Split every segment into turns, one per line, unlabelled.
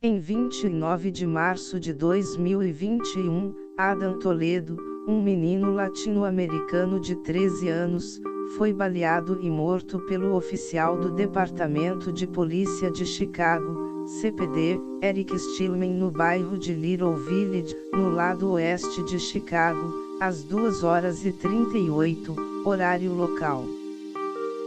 Em 29 de março de 2021, Adam Toledo, um menino latino-americano de 13 anos, foi baleado e morto pelo oficial do Departamento de Polícia de Chicago, CPD, Eric Stillman no bairro de Little Village, no lado oeste de Chicago, às 2h38, horário local.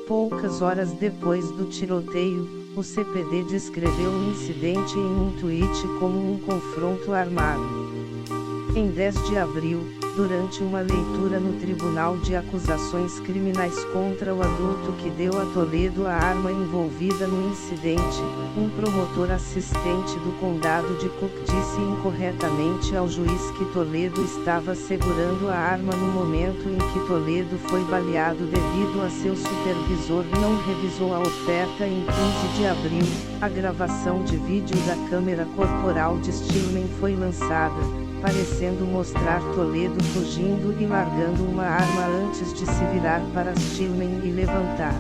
Poucas horas depois do tiroteio, o CPD descreveu o incidente em um tweet como um confronto armado. Em 10 de abril, durante uma leitura no Tribunal de Acusações Criminais contra o adulto que deu a Toledo a arma envolvida no incidente, um promotor assistente do condado de Cook disse incorretamente ao juiz que Toledo estava segurando a arma no momento em que Toledo foi baleado devido a seu supervisor não revisou a oferta. Em 15 de abril, a gravação de vídeo da câmera corporal de Stillman foi lançada, parecendo mostrar Toledo fugindo e largando uma arma antes de se virar para Stillman e levantar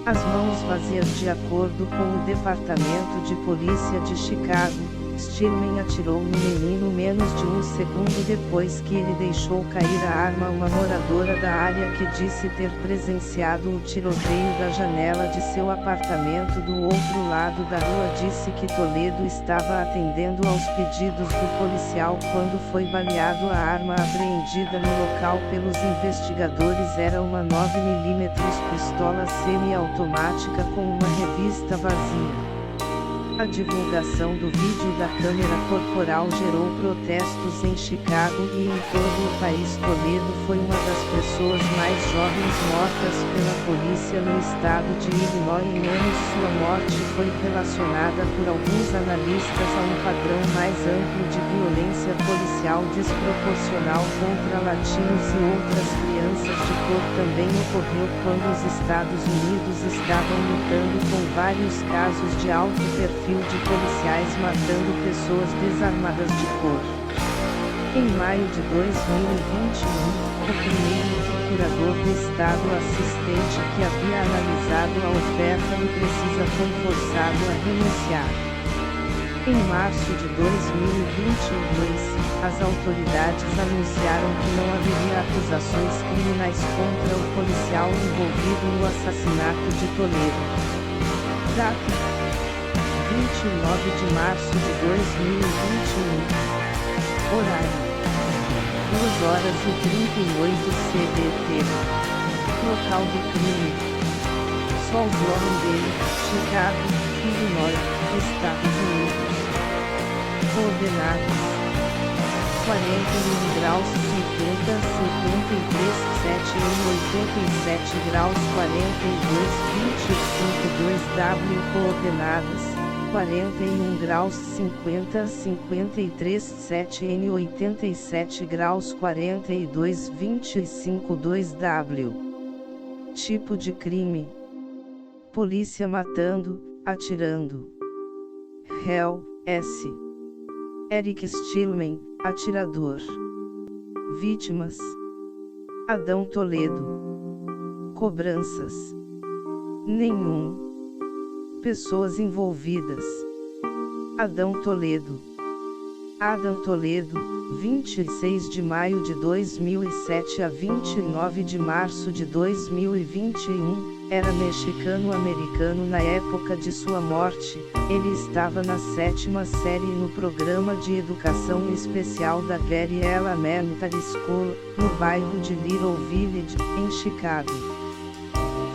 as mãos vazias. De acordo com o Departamento de Polícia de Chicago, Stillman atirou no menino menos de um segundo depois que ele deixou cair a arma. Uma moradora da área que disse ter presenciado o tiroteio da janela de seu apartamento do outro lado da rua disse que Toledo estava atendendo aos pedidos do policial quando foi baleado. A arma apreendida no local pelos investigadores era uma 9mm pistola semiautomática com uma revista vazia. A divulgação do vídeo da câmera corporal gerou protestos em Chicago e em todo o país. Toledo foi uma das pessoas mais jovens mortas pela polícia no estado de Illinois. Sua morte foi relacionada por alguns analistas a um padrão mais amplo de violência policial desproporcional contra latinos e outras crianças de cor. Também ocorreu quando os Estados Unidos estavam lutando com vários casos de alto perfil de policiais matando pessoas desarmadas de cor. Em maio de 2021, o primeiro procurador do estado assistente que havia analisado a oferta do Precisa foi forçado a renunciar. Em março de 2022, as autoridades anunciaram que não haveria acusações criminais contra o policial envolvido no assassinato de Toledo. Data: 29 de março de 2021. Horário: 2h38 CDT. Local do crime: South Lawndale, Chicago, Illinois, Estados Unidos. Coordenadas: 41 graus 50, 53, 7 em 87 graus 42, 25, 2W. Coordenadas: 41 graus 50, 53, 7 em 87 graus 42, 25, 2W. Tipo de crime: polícia matando, atirando. Réu: S. Eric Stillman, atirador. Vítimas: Adão Toledo. Cobranças: nenhum. Pessoas envolvidas: Adão Toledo. Adam Toledo, 26 de maio de 2007 a 29 de março de 2021, era mexicano-americano na época de sua morte. Ele estava na 7ª série no programa de educação especial da Gary Elementary School, no bairro de Little Village, em Chicago.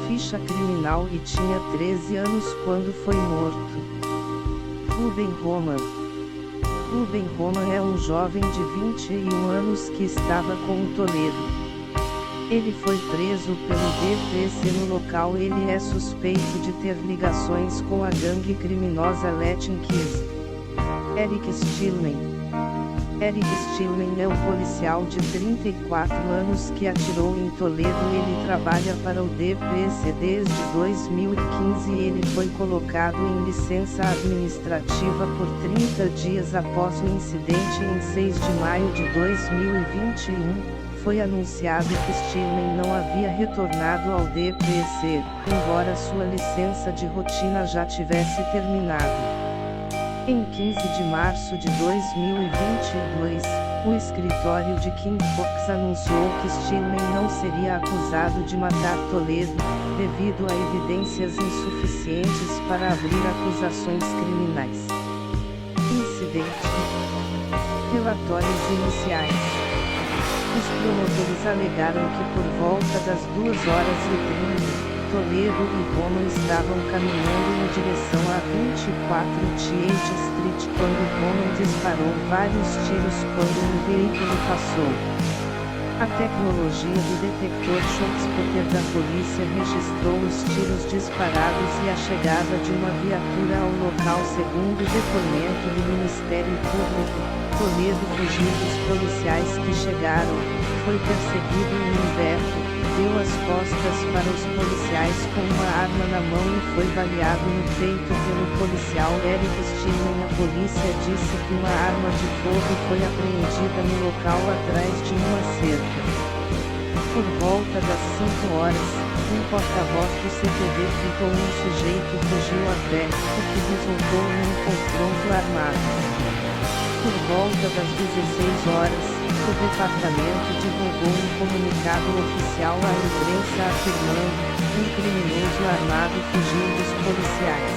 Ficha criminal e tinha 13 anos quando foi morto. Ruben Roman. Ruben Roman é um jovem de 21 anos que estava com o Toledo. Ele foi preso pelo DPC no local. Ele é suspeito de ter ligações com a gangue criminosa Latin Kids. Eric Stillman. Eric Stillman é um policial de 34 anos que atirou em Toledo. Ele trabalha para o DPC desde 2015 e ele foi colocado em licença administrativa por 30 dias após o incidente. Em 6 de maio de 2021, foi anunciado que Stillman não havia retornado ao DPC, embora sua licença de rotina já tivesse terminado. Em 15 de março de 2022, o escritório de Kim Fox anunciou que Stillman não seria acusado de matar Toledo, devido a evidências insuficientes para abrir acusações criminais. Incidente. Relatórios iniciais. Os promotores alegaram que por volta das 2h30, Toledo e Bowman estavam caminhando em direção a 24 Th Street quando Bowman disparou vários tiros quando um veículo passou. A tecnologia do detector Shockspotter da polícia registrou os tiros disparados e a chegada de uma viatura ao local. Segundo o depoimento do Ministério Público, Toledo fugiu dos policiais que chegaram, foi perseguido em Humberto, deu as costas para os policiais com uma arma na mão e foi baleado no peito pelo policial Eric Stillman. A polícia disse que uma arma de fogo foi apreendida no local atrás de uma cerca. Por volta das 5 horas, um porta-voz do CPD gritou: um sujeito fugiu a pé, o que resultou num confronto armado. Por volta das 16 horas, o departamento divulgou um comunicado oficial à imprensa afirmando: um criminoso armado fugiu dos policiais.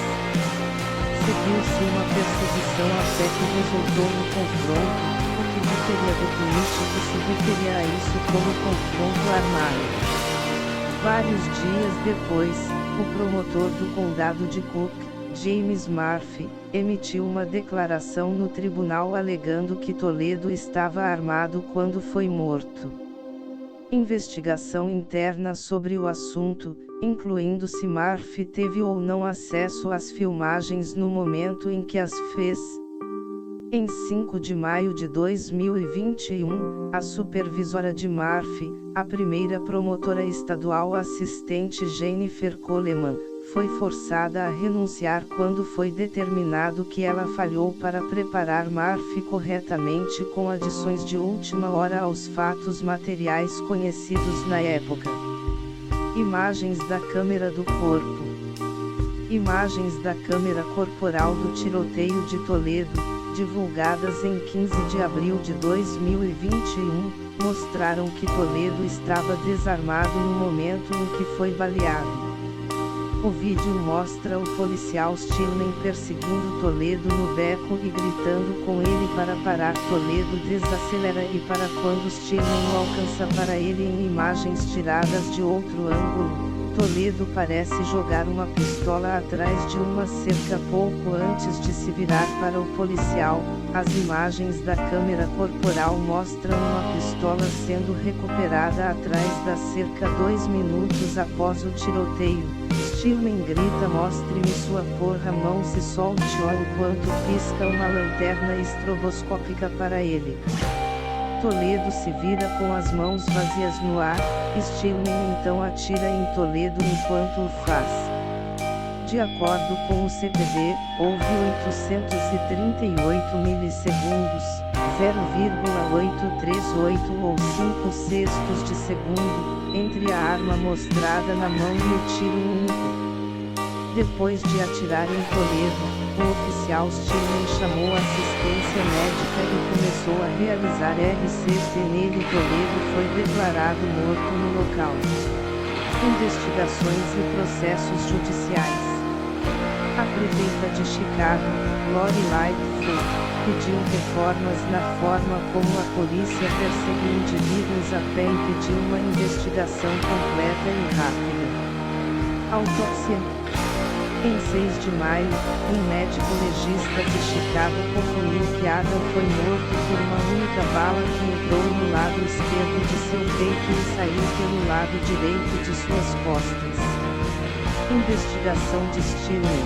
Seguiu-se uma perseguição até que resultou no confronto, o que diferia do político se referia a isso como confronto armado. Vários dias depois, o promotor do condado de Cook, James Murphy, emitiu uma declaração no tribunal alegando que Toledo estava armado quando foi morto. Investigação interna sobre o assunto, incluindo se Murphy teve ou não acesso às filmagens no momento em que as fez. Em 5 de maio de 2021, a supervisora de Murphy, a primeira promotora estadual assistente Jennifer Coleman, foi forçada a renunciar quando foi determinado que ela falhou para preparar Murphy corretamente com adições de última hora aos fatos materiais conhecidos na época. Imagens da câmera do corpo. Imagens da câmera corporal do tiroteio de Toledo, divulgadas em 15 de abril de 2021, mostraram que Toledo estava desarmado no momento em que foi baleado. O vídeo mostra o policial Stillman perseguindo Toledo no beco e gritando com ele para parar. Toledo desacelera e para quando Stillman o alcança para ele. Em imagens tiradas de outro ângulo, Toledo parece jogar uma pistola atrás de uma cerca pouco antes de se virar para o policial. As imagens da câmera corporal mostram uma pistola sendo recuperada atrás da cerca 2 minutos após o tiroteio. Stillman grita: mostre-me sua porra mão, se solte ó, enquanto pisca uma lanterna estroboscópica para ele. Toledo se vira com as mãos vazias no ar. Stillman então atira em Toledo enquanto o faz. De acordo com o CPD, houve 838 milissegundos, 0,838 ou 5/6 de segundo, entre a arma mostrada na mão e o tiro único. Depois de atirar em Toledo, o oficial Stillman chamou assistência médica e começou a realizar RCC nele. Toledo foi declarado morto no local. Investigações e processos judiciais. A prefeita de Chicago, Lori Lightfoot, pediu reformas na forma como a polícia persegue indivíduos a pé e pediu uma investigação completa e rápida. Autópsia. Em 6 de maio, um médico legista de Chicago concluiu que Adam foi morto por uma única bala que entrou no lado esquerdo de seu peito e saiu pelo lado direito de suas costas. Investigação de Stillman.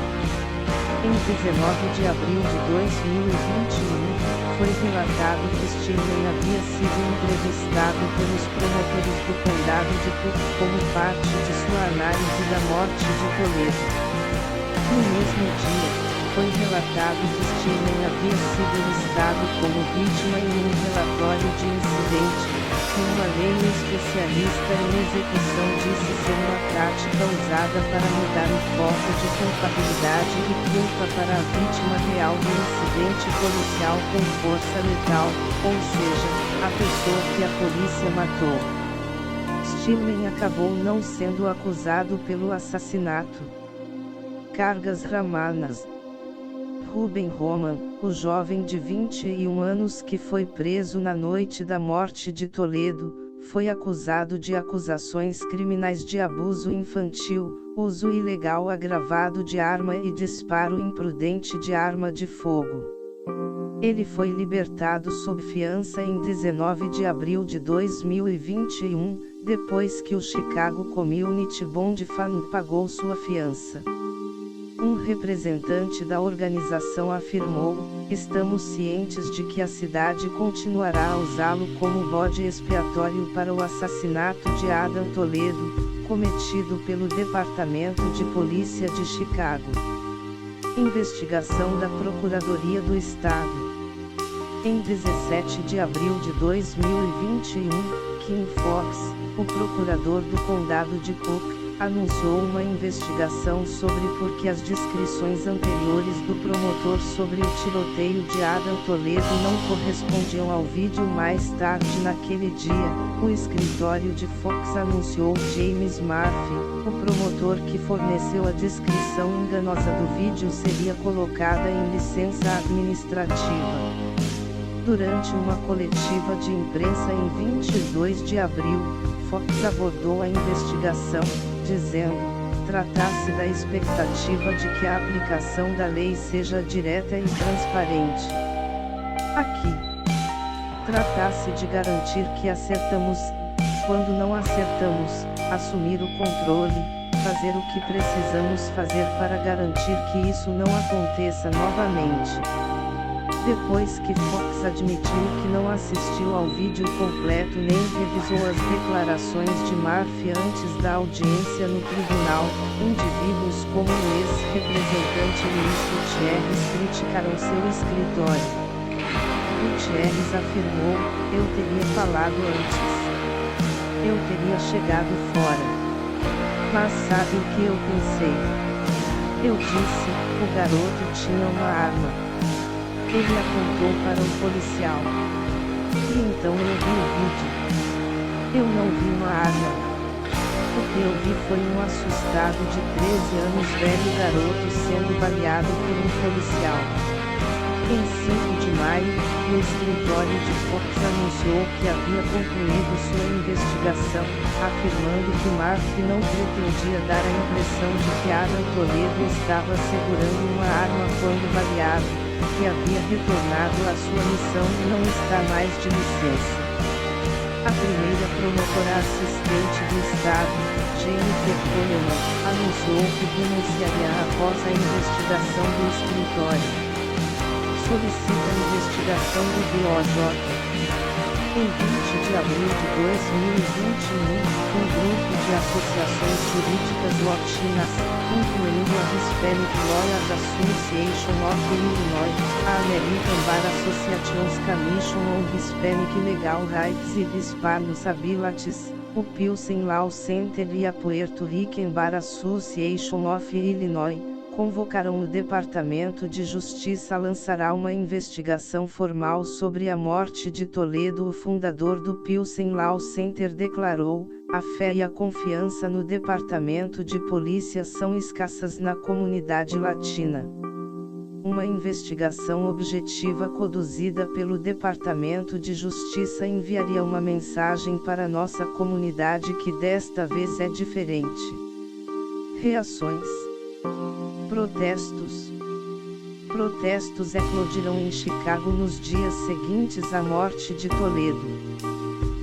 Em 19 de abril de 2021, foi relatado que Stillman havia sido entrevistado pelos promotores do condado de Cook como parte de sua análise da morte de Toledo. No mesmo dia, foi relatado que Stillman havia sido listado como vítima em um relatório de incidente. uma lei especialista em execução disse ser uma prática usada para mudar o foco de culpabilidade e culpa para a vítima real do incidente policial com força letal, ou seja, a pessoa que a polícia matou. Stillman acabou não sendo acusado pelo assassinato. Cargas Ramanas. Ruben Roman, o jovem de 21 anos que foi preso na noite da morte de Toledo, foi acusado de acusações criminais de abuso infantil, uso ilegal agravado de arma e disparo imprudente de arma de fogo. Ele foi libertado sob fiança em 19 de abril de 2021, depois que o Chicago Community Bond Fund pagou sua fiança. Um representante da organização afirmou: "Estamos cientes de que a cidade continuará a usá-lo como bode expiatório para o assassinato de Adam Toledo, cometido pelo Departamento de Polícia de Chicago." Investigação da Procuradoria do Estado. Em 17 de abril de 2021, Kim Foxx, o procurador do Condado de Cook, anunciou uma investigação sobre por que as descrições anteriores do promotor sobre o tiroteio de Adam Toledo não correspondiam ao vídeo. Mais tarde naquele dia, o escritório de Fox anunciou James Murphy, o promotor que forneceu a descrição enganosa do vídeo, seria colocada em licença administrativa. Durante uma coletiva de imprensa em 22 de abril, Fox abordou a investigação, dizendo: "Trata-se da expectativa de que a aplicação da lei seja direta e transparente. Aqui, trata-se de garantir que acertamos, quando não acertamos, assumir o controle, fazer o que precisamos fazer para garantir que isso não aconteça novamente." Depois que Fox admitiu que não assistiu ao vídeo completo nem revisou as declarações de Murphy antes da audiência no tribunal, indivíduos como o ex-representante Luiz Gutierrez criticaram seu escritório. Gutierrez afirmou: "Eu teria falado antes. Eu teria chegado fora. Mas sabe o que eu pensei? Eu disse, o garoto tinha uma arma." Ele apontou para o policial. "E então eu vi o vídeo. Eu não vi uma arma. O que eu vi foi um assustado de 13 anos velho garoto sendo baleado por um policial." Em 5 de maio, o escritório de Fox anunciou que havia concluído sua investigação, afirmando que Murphy não pretendia dar a impressão de que Adam Toledo estava segurando uma arma quando baleado, que havia retornado à sua missão e não está mais de licença. A primeira promotora assistente do Estado, Jennifer Coleman, anunciou que renunciaria após a investigação do escritório. Solicita a investigação do DOJ. Em 20 de abril de 2021, um grupo de associações jurídicas latinas, incluindo a Hispanic Lawyers Association of Illinois, a American Bar Association's Commission on Hispanic Legal Rights e Hispanos Abilities, o Pilsen Law Center e a Puerto Rican Bar Association of Illinois, convocaram o Departamento de Justiça a lançar uma investigação formal sobre a morte de Toledo. O fundador do Pilsen Law Center declarou: "A fé e a confiança no Departamento de Polícia são escassas na comunidade latina." Uma investigação objetiva conduzida pelo Departamento de Justiça enviaria uma mensagem para nossa comunidade que desta vez é diferente. Reações. Protestos eclodiram em Chicago nos dias seguintes à morte de Toledo.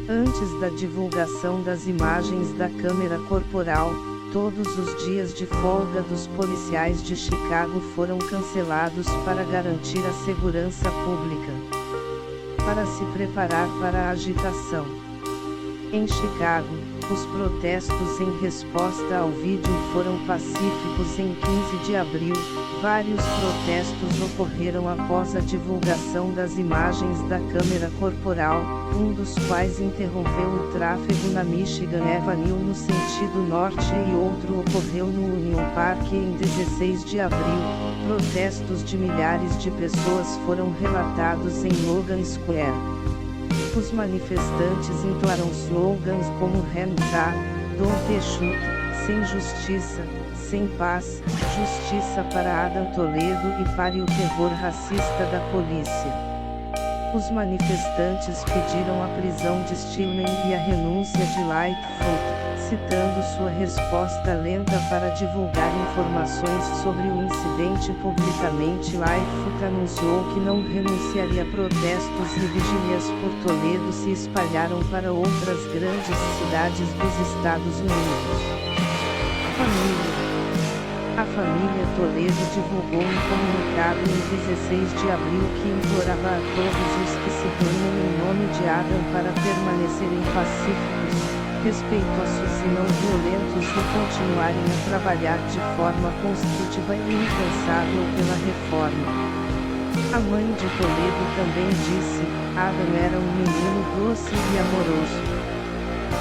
Antes da divulgação das imagens da câmera corporal, todos os dias de folga dos policiais de Chicago foram cancelados para garantir a segurança pública. Para se preparar para a agitação. Em Chicago, os protestos em resposta ao vídeo foram pacíficos. Em 15 de abril, Vários protestos ocorreram após a divulgação das imagens da câmera corporal, um dos quais interrompeu o tráfego na Michigan Avenue no sentido norte e outro ocorreu no Union Park em 16 de abril. Protestos de milhares de pessoas foram relatados em Logan Square. Os manifestantes entoaram slogans como Hands Up, Don't Shoot, sem justiça, sem paz, justiça para Adam Toledo e pare o terror racista da polícia. Os manifestantes pediram a prisão de Stillman e a renúncia de Lightfoot, citando sua resposta lenta para divulgar informações sobre o incidente publicamente. Lightfoot anunciou que não renunciaria. Protestos e vigílias por Toledo se espalharam para outras grandes cidades dos Estados Unidos. A família Toledo divulgou um comunicado em 16 de abril que implorava a todos os que se reúnem em nome de Adam para permanecerem pacíficos, respeitosos e não violentos e continuarem a trabalhar de forma construtiva e incansável pela reforma. A mãe de Toledo também disse: Adam era um menino doce e amoroso.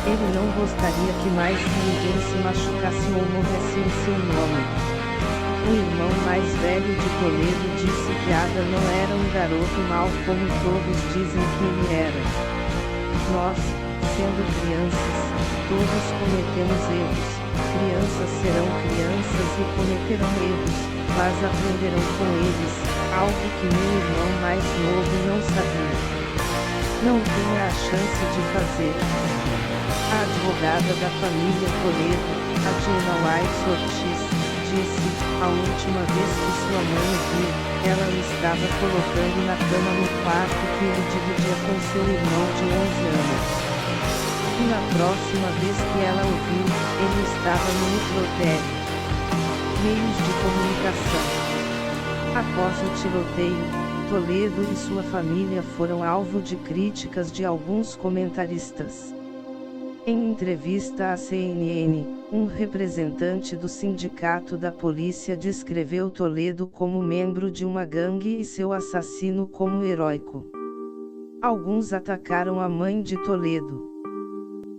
Ele não gostaria que mais ninguém se machucasse ou morresse em seu nome. O irmão mais velho de Toledo disse que Adam não era um garoto mau como todos dizem que ele era. Nós, sendo crianças, todos cometemos erros. Crianças serão crianças e cometerão erros, mas aprenderão com eles, algo que meu irmão mais novo não sabia. Não tinha a chance de fazer. A advogada da família Toledo, a Gina White Ortiz, disse: a última vez que sua mãe o viu, ela o estava colocando na cama no quarto que ele dividia com seu irmão de 11 anos. E na próxima vez que ela o viu, ele estava no necrotério. Meios de comunicação. Após o tiroteio, Toledo e sua família foram alvo de críticas de alguns comentaristas. Em entrevista à CNN, um representante do sindicato da polícia descreveu Toledo como membro de uma gangue e seu assassino como heróico. Alguns atacaram a mãe de Toledo.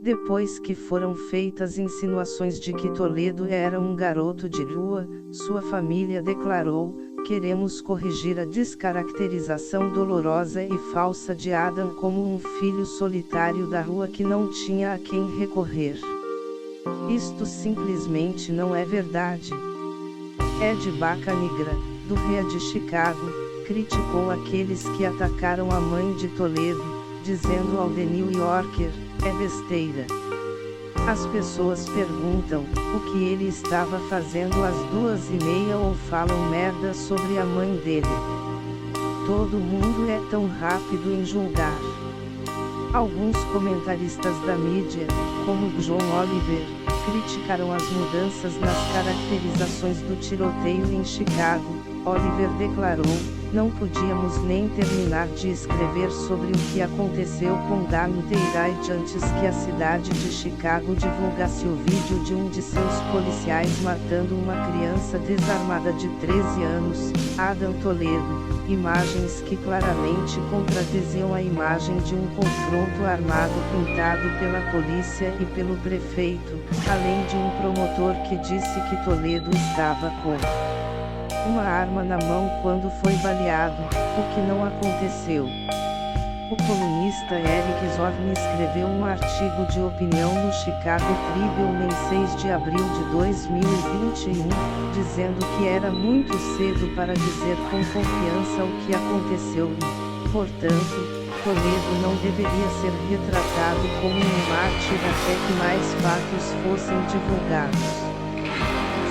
Depois que foram feitas insinuações de que Toledo era um garoto de rua, sua família declarou: queremos corrigir a descaracterização dolorosa e falsa de Adam como um filho solitário da rua que não tinha a quem recorrer. Isto simplesmente não é verdade. Ed Bacanigra, do REA de Chicago, criticou aqueles que atacaram a mãe de Toledo, dizendo ao The New Yorker: é besteira. As pessoas perguntam o que ele estava fazendo às 2:30 ou falam merda sobre a mãe dele. Todo mundo é tão rápido em julgar. Alguns comentaristas da mídia, como John Oliver, criticaram as mudanças nas caracterizações do tiroteio em Chicago. Oliver declarou: não podíamos nem terminar de escrever sobre o que aconteceu com Dante Wright antes que a cidade de Chicago divulgasse o vídeo de um de seus policiais matando uma criança desarmada de 13 anos, Adam Toledo. Imagens que claramente contradiziam a imagem de um confronto armado pintado pela polícia e pelo prefeito, além de um promotor que disse que Toledo estava com uma arma na mão quando foi baleado, o que não aconteceu. O colunista Eric Zorn escreveu um artigo de opinião no Chicago Tribune em 6 de abril de 2021, dizendo que era muito cedo para dizer com confiança o que aconteceu e, portanto, Toledo não deveria ser retratado como um mártir até que mais fatos fossem divulgados.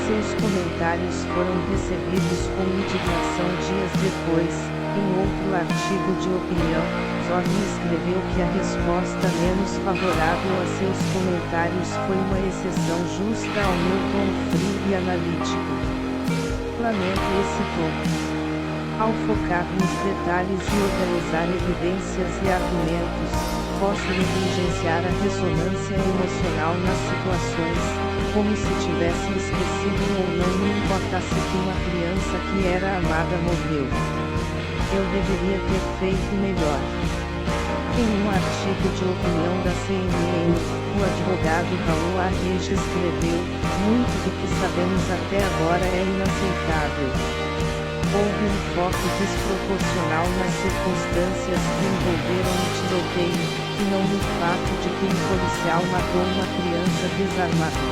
Seus comentários foram recebidos com indignação dias depois. Em outro artigo de opinião, Zorn escreveu que a resposta menos favorável a seus comentários foi uma exceção justa ao meu tom frio e analítico. Lamento esse tom. Ao focar nos detalhes e organizar evidências e argumentos, posso negligenciar a ressonância emocional nas situações, como se tivesse esquecido ou não me importasse que uma criança que era amada morreu. Eu deveria ter feito melhor. Em um artigo de opinião da CNN, o advogado Raul Arrege escreveu: "Muito do que sabemos até agora é inaceitável. Houve um foco desproporcional nas circunstâncias que envolveram o tiroteio, e não no fato de que um policial matou uma criança desarmada.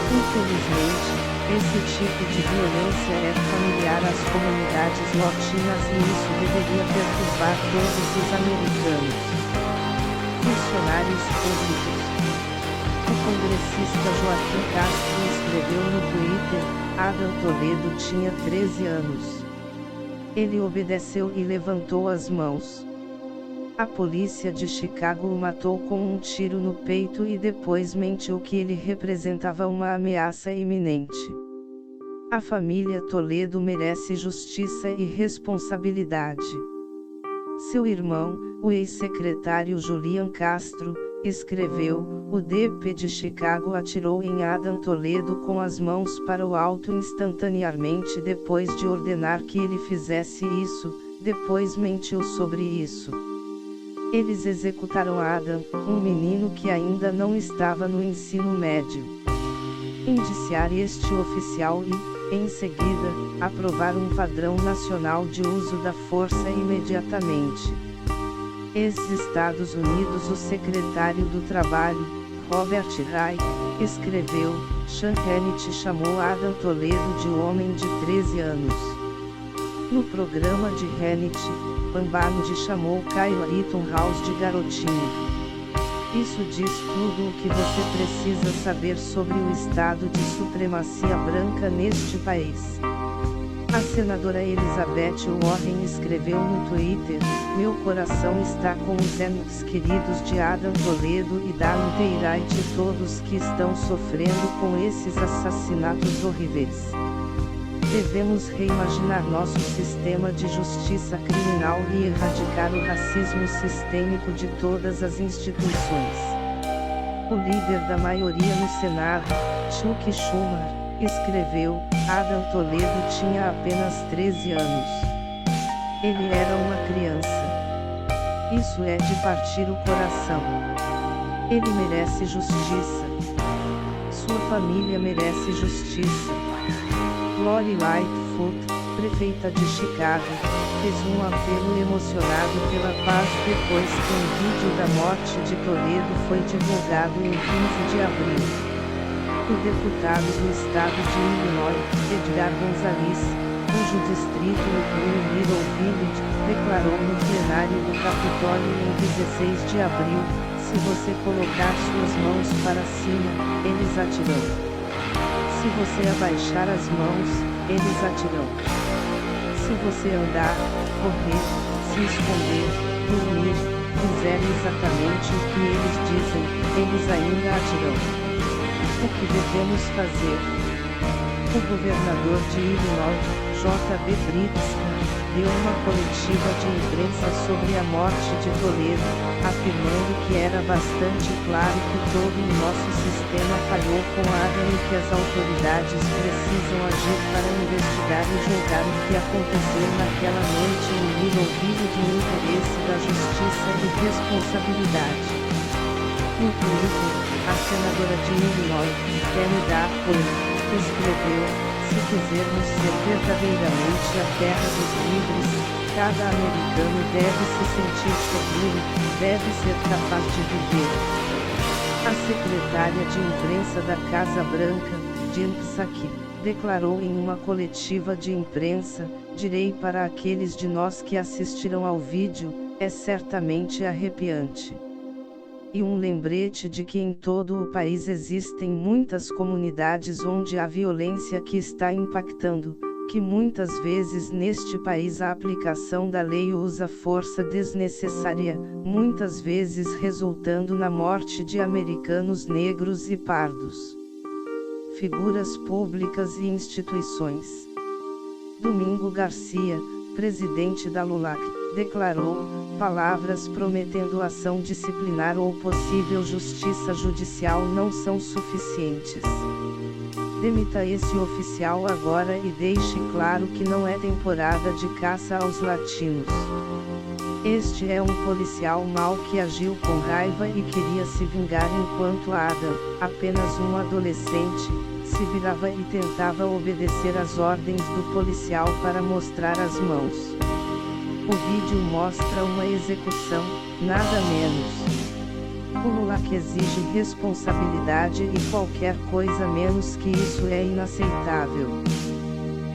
Infelizmente, esse tipo de violência é familiar às comunidades latinas e isso deveria perturbar todos os americanos." Funcionários públicos. O congressista Joaquim Castro escreveu no Twitter: "Adam Toledo tinha 13 anos. Ele obedeceu e levantou as mãos. A polícia de Chicago o matou com um tiro no peito e depois mentiu que ele representava uma ameaça iminente. A família Toledo merece justiça e responsabilidade." Seu irmão, o ex-secretário Julian Castro, escreveu: "O DP de Chicago atirou em Adam Toledo com as mãos para o alto instantaneamente depois de ordenar que ele fizesse isso, depois mentiu sobre isso. Eles executaram Adam, um menino que ainda não estava no ensino médio. Indiciar este oficial e, em seguida, aprovar um padrão nacional de uso da força imediatamente." Ex-Estados Unidos. O secretário do Trabalho, Robert Reich, escreveu: "Sean Hannity chamou Adam Toledo de homem de 13 anos. No programa de Hannity, Pambandi chamou Kyle Rittenhouse de garotinho. Isso diz tudo o que você precisa saber sobre o estado de supremacia branca neste país." A senadora Elizabeth Warren escreveu no Twitter: "Meu coração está com os entes queridos de Adam Toledo e da inteiramente todos que estão sofrendo com esses assassinatos horríveis. Devemos reimaginar nosso sistema de justiça criminal e erradicar o racismo sistêmico de todas as instituições." O líder da maioria no Senado, Chuck Schumer, escreveu: "Adam Toledo tinha apenas 13 anos. Ele era uma criança. Isso é de partir o coração. Ele merece justiça. Sua família merece justiça." Lori Lightfoot, prefeita de Chicago, fez um apelo emocionado pela paz depois que um vídeo da morte de Toledo foi divulgado em 15 de abril. O deputado do estado de Illinois, Edgar Gonzalez, cujo distrito inclui Little Village, declarou no plenário do Capitólio em 16 de abril: "Se você colocar suas mãos para cima, eles atirarão. Se você abaixar as mãos, eles atirarão. Se você andar, correr, se esconder, dormir, fizer exatamente o que eles dizem, eles ainda atirarão." O que devemos fazer? O governador de Illinois, J.B. Pritzker, deu uma coletiva de imprensa sobre a morte de Toledo, afirmando que era bastante claro que todo o nosso sistema falhou com Adam e que as autoridades precisam agir para investigar e julgar o que aconteceu naquela noite em Littleville de interesse da justiça e responsabilidade. No Twitter, a senadora de Illinois, Tammy Duckworth, escreveu: "Se quisermos ser verdadeiramente a terra dos livres, cada americano deve se sentir seguro, deve ser capaz de viver." A secretária de imprensa da Casa Branca, Jen Psaki, declarou em uma coletiva de imprensa: "Direi para aqueles de nós que assistiram ao vídeo, é certamente arrepiante. E um lembrete de que em todo o país existem muitas comunidades onde há violência que está impactando, que muitas vezes neste país a aplicação da lei usa força desnecessária, muitas vezes resultando na morte de americanos negros e pardos. Figuras públicas e instituições." Domingo Garcia, presidente da LULAC. declarou, palavras prometendo ação disciplinar ou possível justiça judicial não são suficientes. Demita esse oficial agora e deixe claro que não é temporada de caça aos latinos. Este é um policial mau que agiu com raiva e queria se vingar enquanto Adam, apenas um adolescente, se virava e tentava obedecer às ordens do policial para mostrar as mãos. O vídeo mostra uma execução, nada menos. O Lula que exige responsabilidade e qualquer coisa menos que isso é inaceitável.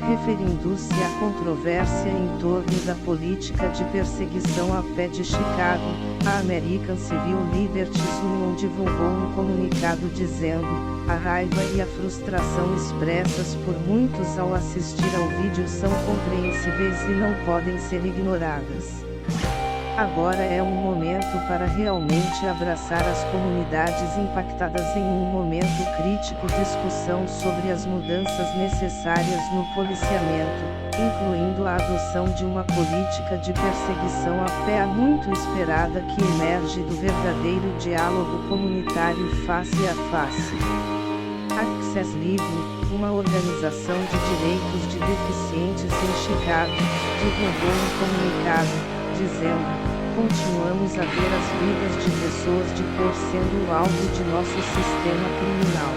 Referindo-se à controvérsia em torno da política de perseguição a pé de Chicago, a American Civil Liberties Union divulgou um comunicado dizendo: a raiva e a frustração expressas por muitos ao assistir ao vídeo são compreensíveis e não podem ser ignoradas. Agora é um momento para realmente abraçar as comunidades impactadas em um momento crítico. Discussão sobre as mudanças necessárias no policiamento, incluindo a adoção de uma política de perseguição a pé muito esperada que emerge do verdadeiro diálogo comunitário face a face. Access Livre, uma organização de direitos de deficientes em Chicago, divulgou um comunicado, dizendo: continuamos a ver as vidas de pessoas de cor sendo o alvo de nosso sistema criminal.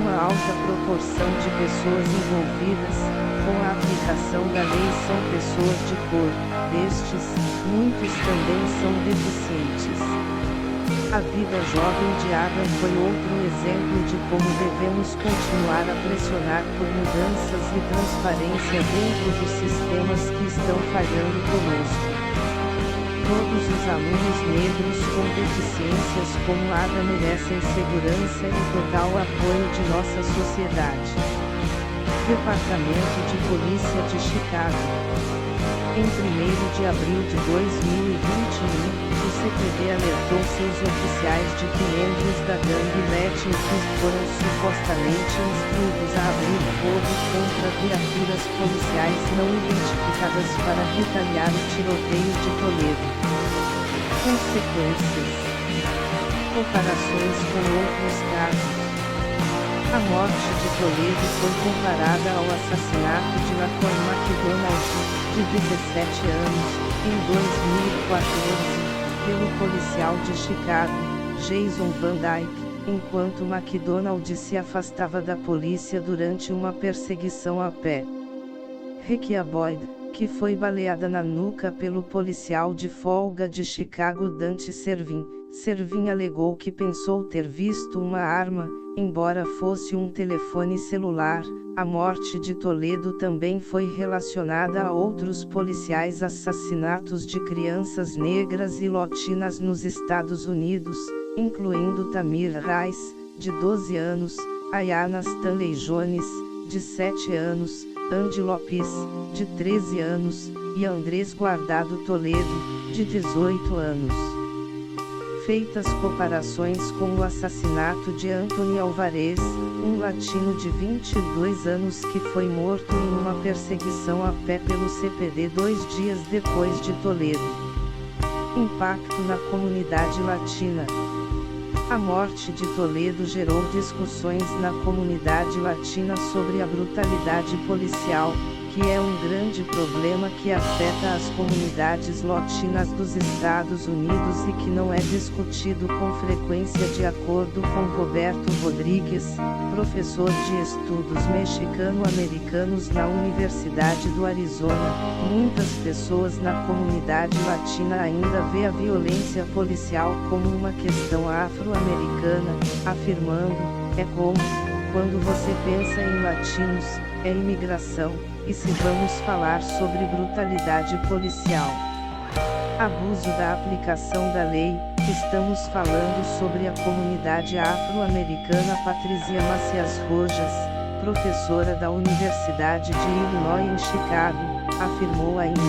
Uma alta proporção de pessoas envolvidas com a aplicação da lei são pessoas de cor, destes, muitos também são deficientes. A vida jovem de Adam foi outro exemplo de como devemos continuar a pressionar por mudanças e transparência dentro dos sistemas que estão falhando conosco. Todos os alunos negros com deficiências como Ada merecem segurança e total apoio de nossa sociedade. Departamento de Polícia de Chicago. Em 1º de abril de 2021, o CPD alertou seus oficiais de que membros da gangue Latin Kings foram supostamente instruídos a abrir fogo contra viaturas policiais não identificadas para retaliar o tiroteio de Toledo. Consequências. Comparações com outros casos. A morte de Toledo foi comparada ao assassinato de Laquan McDonald, de 17 anos, em 2014, pelo policial de Chicago, Jason Van Dyke, enquanto McDonald se afastava da polícia durante uma perseguição a pé. Rekia Boyd, que foi baleada na nuca pelo policial de folga de Chicago Dante Servin. Servin alegou que pensou ter visto uma arma, embora fosse um telefone celular. A morte de Toledo também foi relacionada a outros policiais assassinatos de crianças negras e latinas nos Estados Unidos, incluindo Tamir Rice, de 12 anos, Ayanna Stanley Jones, de 7 anos, Andy Lopes, de 13 anos, e Andrés Guardado Toledo, de 18 anos. Feitas comparações com o assassinato de Anthony Alvarez, um latino de 22 anos que foi morto em uma perseguição a pé pelo CPD 2 dias depois de Toledo. Impacto na comunidade latina. A morte de Toledo gerou discussões na comunidade latina sobre a brutalidade policial, que é um grande problema que afeta as comunidades latinas dos Estados Unidos e que não é discutido com frequência, de acordo com Roberto Rodrigues, professor de estudos mexicano-americanos na Universidade do Arizona. Muitas pessoas na comunidade latina ainda vê a violência policial como uma questão afro-americana, afirmando: é como, quando você pensa em latinos, é imigração. E se vamos falar sobre brutalidade policial, abuso da aplicação da lei, estamos falando sobre a comunidade afro-americana. Patrícia Macias Rojas, professora da Universidade de Illinois em Chicago, afirmou ainda: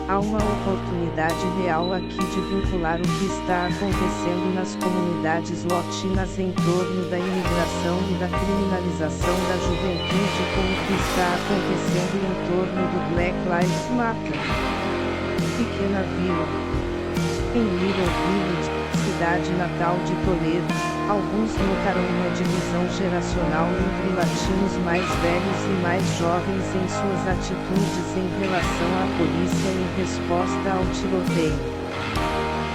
há uma oportunidade real aqui de vincular o que está acontecendo nas comunidades latinas em torno da imigração e da criminalização da juventude com o que está acontecendo em torno do Black Lives Matter. Pequena Vila. Em Little Village, cidade natal de Toledo, alguns notaram uma divisão geracional entre latinos mais velhos e mais jovens em suas atitudes em relação à polícia em resposta ao tiroteio.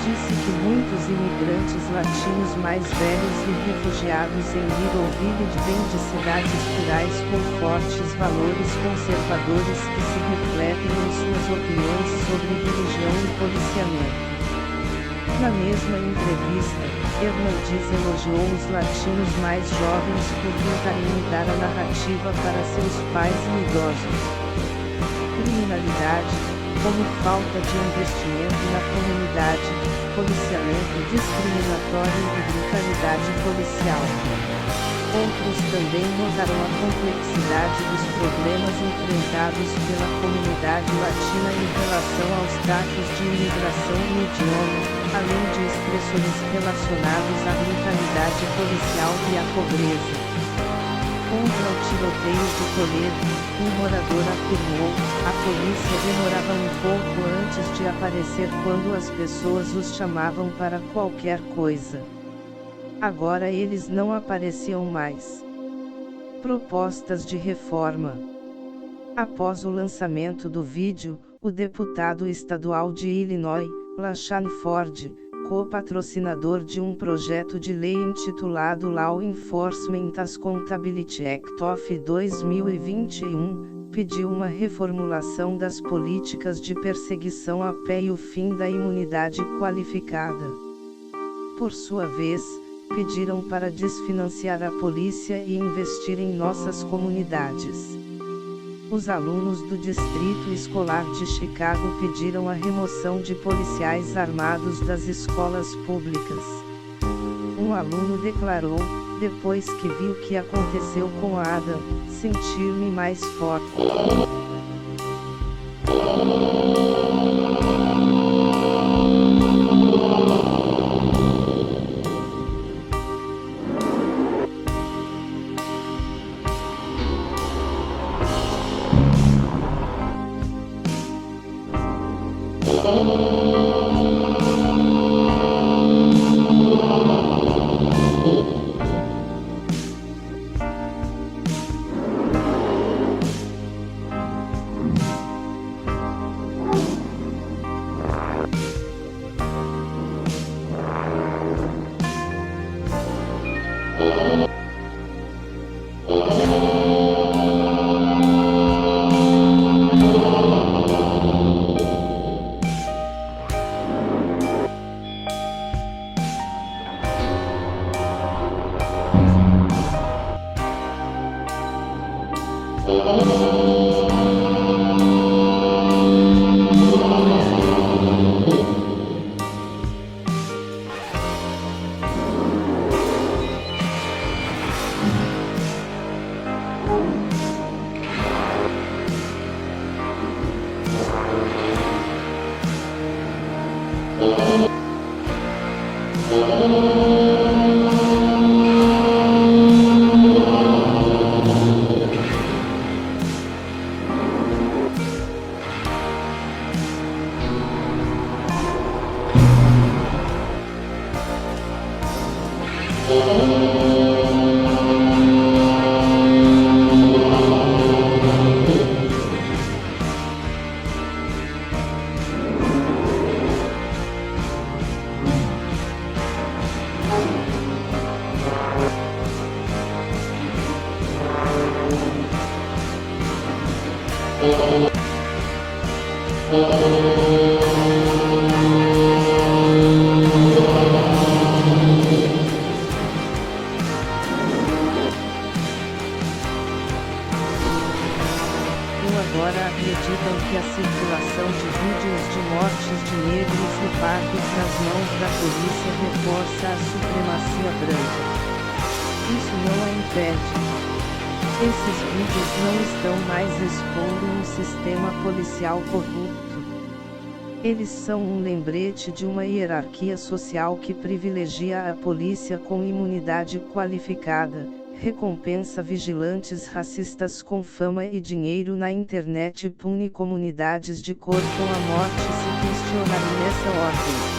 Disse que muitos imigrantes latinos mais velhos e refugiados em Little Village vêm de cidades rurais com fortes valores conservadores que se refletem em suas opiniões sobre religião e policiamento. Na mesma entrevista, Hernandes elogiou os latinos mais jovens por tentarem mudar a narrativa para seus pais e idosos. Criminalidade, como falta de investimento na comunidade, policiamento discriminatório e brutalidade policial. Outros também notaram a complexidade dos problemas enfrentados pela comunidade latina em relação aos dados de imigração e idioma, além de expressões relacionadas à brutalidade policial e à pobreza. Contra o tiroteio de Toledo, um morador afirmou: a polícia demorava um pouco antes de aparecer quando as pessoas os chamavam para qualquer coisa. Agora eles não apareciam mais. Propostas de reforma. Após o lançamento do vídeo, o deputado estadual de Illinois, LaShawn Ford, co-patrocinador de um projeto de lei intitulado Law Enforcement Accountability Act of 2021, pediu uma reformulação das políticas de perseguição a pé e o fim da imunidade qualificada. Por sua vez, pediram para desfinanciar a polícia e investir em nossas comunidades. Os alunos do Distrito Escolar de Chicago pediram a remoção de policiais armados das escolas públicas. Um aluno declarou, depois que viu o que aconteceu com Adam, sentir-me mais forte. Agora acreditam que a circulação de vídeos de mortes de negros e pardos nas mãos da polícia reforça a supremacia branca. Isso não a impede. Esses vídeos não estão mais expondo um sistema policial corrupto. Eles são um lembrete de uma hierarquia social que privilegia a polícia com imunidade qualificada, recompensa vigilantes racistas com fama e dinheiro na internet e pune comunidades de cor com a morte se funcionar nessa ordem.